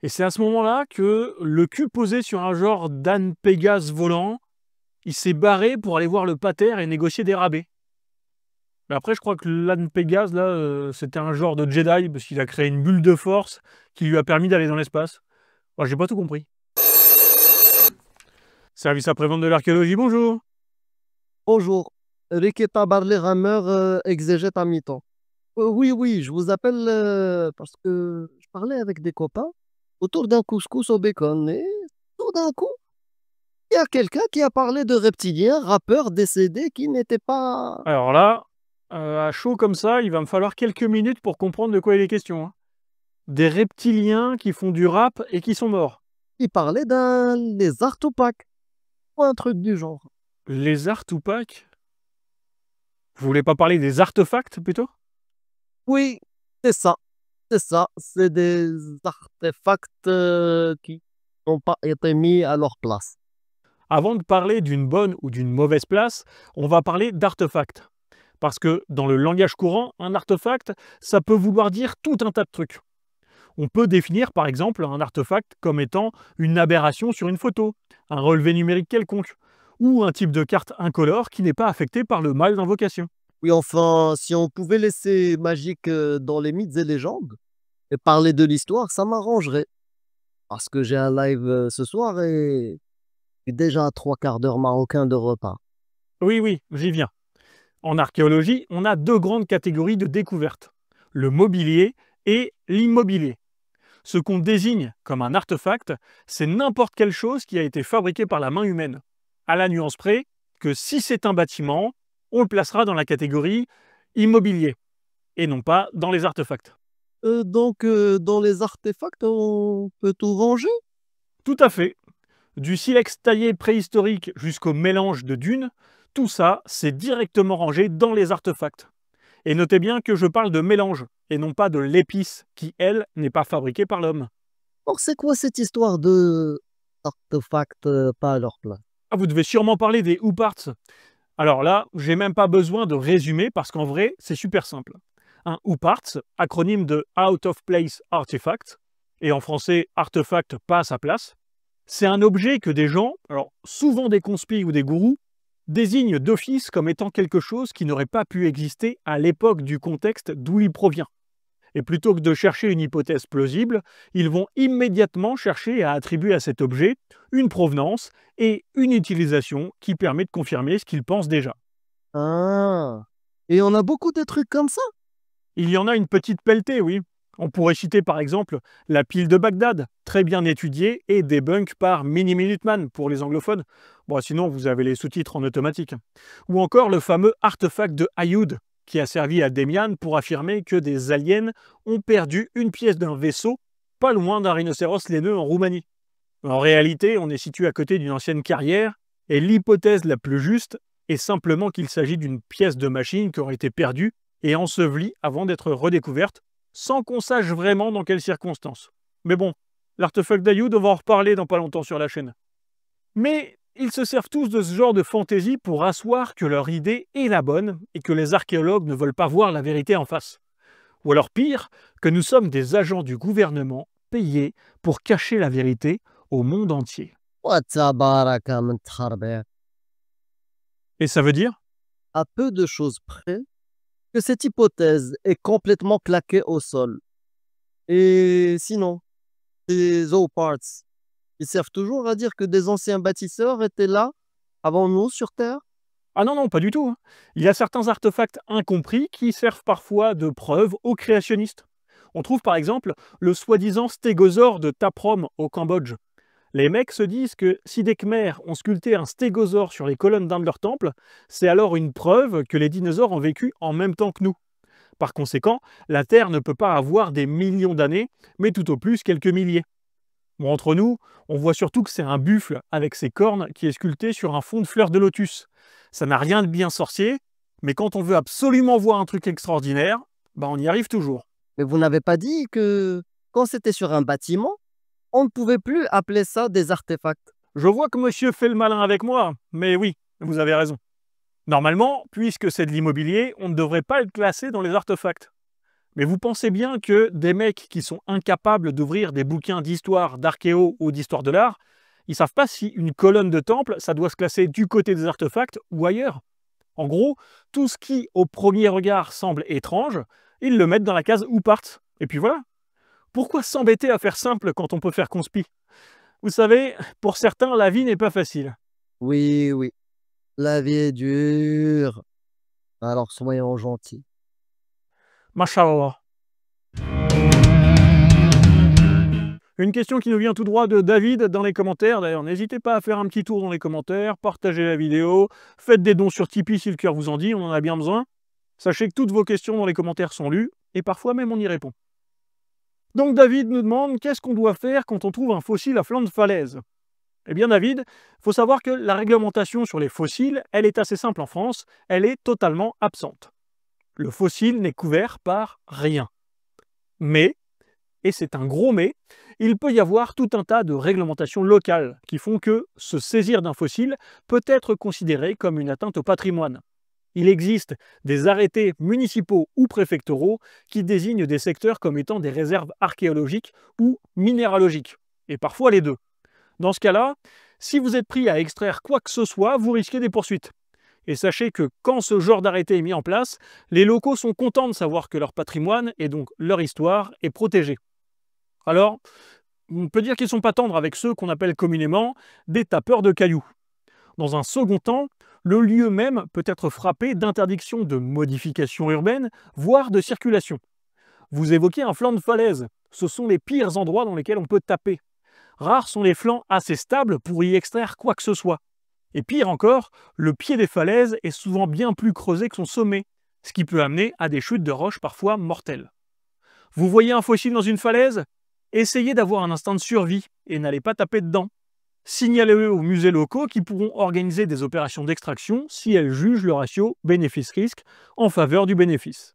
Et c'est à ce moment-là que le cul posé sur un genre d'âne Pégase volant, il s'est barré pour aller voir le pater et négocier des rabais. Mais après, je crois que l'âne Pégase, là, c'était un genre de Jedi, parce qu'il a créé une bulle de force qui lui a permis d'aller dans l'espace. Moi, j'ai pas tout compris. Service après-vente de l'archéologie, bonjour. Bonjour, Riketa Barley-Rammer, exégète à mi-temps. Oui, je vous appelle parce que je parlais avec des copains autour d'un couscous au bacon et tout d'un coup, il y a quelqu'un qui a parlé de reptiliens, rappeurs décédés qui n'étaient pas... Alors là, à chaud comme ça, il va me falloir quelques minutes pour comprendre de quoi il est question, hein. Des reptiliens qui font du rap et qui sont morts. Il parlait d'un lézard Tupac ou un truc du genre. Les Tupac? Vous voulez pas parler des artefacts, plutôt? Oui, c'est des artefacts qui n'ont pas été mis à leur place. Avant de parler d'une bonne ou d'une mauvaise place, on va parler d'artefacts. Parce que dans le langage courant, un artefact, ça peut vouloir dire tout un tas de trucs. On peut définir par exemple un artefact comme étant une aberration sur une photo, un relevé numérique quelconque, ou un type de carte incolore qui n'est pas affecté par le mal d'invocation. Oui, enfin, si on pouvait laisser magique dans les mythes et légendes et parler de l'histoire, ça m'arrangerait. Parce que j'ai un live ce soir et j'ai déjà 3 quarts d'heure marocain de repas. Oui, j'y viens. En archéologie, on a deux grandes catégories de découvertes, le mobilier et l'immobilier. Ce qu'on désigne comme un artefact, c'est n'importe quelle chose qui a été fabriquée par la main humaine. À la nuance près que si c'est un bâtiment, on le placera dans la catégorie immobilier et non pas dans les artefacts. Dans les artefacts, on peut tout ranger? Tout à fait. Du silex taillé préhistorique jusqu'au mélange de dunes, tout ça, c'est directement rangé dans les artefacts. Et notez bien que je parle de mélange et non pas de l'épice qui, elle, n'est pas fabriquée par l'homme. Alors, c'est quoi cette histoire de artefacts pas à leur place? Ah, vous devez sûrement parler des Hooparts. Alors là, j'ai même pas besoin de résumer parce qu'en vrai, c'est super simple. Un Hooparts, acronyme de Out of Place Artifact, et en français artefact pas à sa place, c'est un objet que des gens, alors souvent des conspis ou des gourous, désignent d'office comme étant quelque chose qui n'aurait pas pu exister à l'époque du contexte d'où il provient. Et plutôt que de chercher une hypothèse plausible, ils vont immédiatement chercher à attribuer à cet objet une provenance et une utilisation qui permet de confirmer ce qu'ils pensent déjà. Ah, et on a beaucoup de trucs comme ça? Il y en a une petite pelletée, oui. On pourrait citer par exemple la pile de Bagdad, très bien étudiée et débunk par Mini Minuteman pour les anglophones. Bon, sinon vous avez les sous-titres en automatique. Ou encore le fameux artefact de Ayoud, qui a servi à Demian pour affirmer que des aliens ont perdu une pièce d'un vaisseau pas loin d'un rhinocéros laineux en Roumanie. En réalité, on est situé à côté d'une ancienne carrière, et l'hypothèse la plus juste est simplement qu'il s'agit d'une pièce de machine qui aurait été perdue et ensevelie avant d'être redécouverte, sans qu'on sache vraiment dans quelles circonstances. Mais bon, l'artefact d'Ayoud, on va en reparler dans pas longtemps sur la chaîne. Mais ils se servent tous de ce genre de fantaisie pour asseoir que leur idée est la bonne et que les archéologues ne veulent pas voir la vérité en face. Ou alors pire, que nous sommes des agents du gouvernement payés pour cacher la vérité au monde entier. وتبارك من تخربيق. Et ça veut dire? À peu de choses près que cette hypothèse est complètement claquée au sol. Et sinon, les parts, ils servent toujours à dire que des anciens bâtisseurs étaient là avant nous sur Terre? Ah non, pas du tout, hein. Il y a certains artefacts incompris qui servent parfois de preuve aux créationnistes. On trouve par exemple le soi-disant stégosaure de Taprom au Cambodge. Les mecs se disent que si des Khmers ont sculpté un stégosaure sur les colonnes d'un de leurs temples, c'est alors une preuve que les dinosaures ont vécu en même temps que nous. Par conséquent, la Terre ne peut pas avoir des millions d'années, mais tout au plus quelques milliers. Bon, entre nous, on voit surtout que c'est un buffle avec ses cornes qui est sculpté sur un fond de fleurs de lotus. Ça n'a rien de bien sorcier, mais quand on veut absolument voir un truc extraordinaire, on y arrive toujours. Mais vous n'avez pas dit que quand c'était sur un bâtiment, on ne pouvait plus appeler ça des artefacts. Je vois que monsieur fait le malin avec moi, mais oui, vous avez raison. Normalement, puisque c'est de l'immobilier, on ne devrait pas le classer dans les artefacts. Mais vous pensez bien que des mecs qui sont incapables d'ouvrir des bouquins d'histoire, d'archéo ou d'histoire de l'art, ils savent pas si une colonne de temple, ça doit se classer du côté des artefacts ou ailleurs. En gros, tout ce qui, au premier regard, semble étrange, ils le mettent dans la case ou partent. Et puis voilà. Pourquoi s'embêter à faire simple quand on peut faire conspi? Vous savez, pour certains, la vie n'est pas facile. Oui, oui, la vie est dure. Alors soyons gentils. Mashallah. Une question qui nous vient tout droit de David dans les commentaires. D'ailleurs, n'hésitez pas à faire un petit tour dans les commentaires, partagez la vidéo, faites des dons sur Tipeee si le cœur vous en dit, on en a bien besoin. Sachez que toutes vos questions dans les commentaires sont lues, et parfois même on y répond. Donc David nous demande qu'est-ce qu'on doit faire quand on trouve un fossile à flanc de falaise. Eh bien David, il faut savoir que la réglementation sur les fossiles, elle est assez simple en France, elle est totalement absente. Le fossile n'est couvert par rien. Mais, et c'est un gros mais, il peut y avoir tout un tas de réglementations locales qui font que se saisir d'un fossile peut être considéré comme une atteinte au patrimoine. Il existe des arrêtés municipaux ou préfectoraux qui désignent des secteurs comme étant des réserves archéologiques ou minéralogiques, et parfois les deux. Dans ce cas-là, si vous êtes pris à extraire quoi que ce soit, vous risquez des poursuites. Et sachez que quand ce genre d'arrêté est mis en place, les locaux sont contents de savoir que leur patrimoine, et donc leur histoire, est protégée. Alors, on peut dire qu'ils ne sont pas tendres avec ceux qu'on appelle communément des tapeurs de cailloux. Dans un second temps, le lieu même peut être frappé d'interdiction de modification urbaine, voire de circulation. Vous évoquez un flanc de falaise, ce sont les pires endroits dans lesquels on peut taper. Rares sont les flancs assez stables pour y extraire quoi que ce soit. Et pire encore, le pied des falaises est souvent bien plus creusé que son sommet, ce qui peut amener à des chutes de roches parfois mortelles. Vous voyez un fossile dans une falaise? Essayez d'avoir un instinct de survie et n'allez pas taper dedans. Signalez-le aux musées locaux qui pourront organiser des opérations d'extraction si elles jugent le ratio bénéfice-risque en faveur du bénéfice.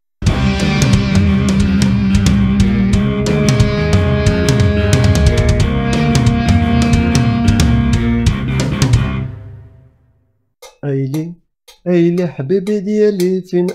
Aïe, aïe, حبيبي ديالي فين